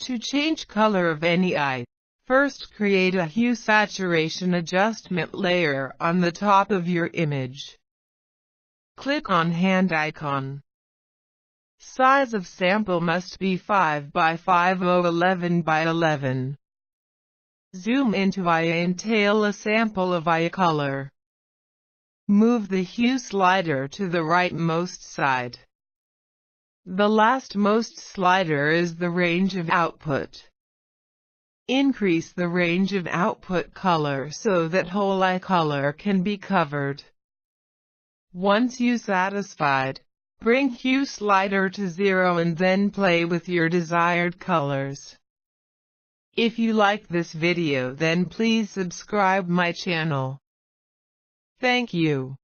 To change color of any eye, first create a hue saturation adjustment layer on the top of your image. Click on hand icon. Size of sample must be 5 by 5 or 11 by 11. Zoom into eye and tail a sample of eye color. Move the hue slider to the rightmost side. The lastmost slider is the range of output. Increase the range of output color so that whole eye color can be covered. Once you satisfied, bring hue slider to 0 and then play with your desired colors. If you like this video, then please subscribe my channel. Thank you.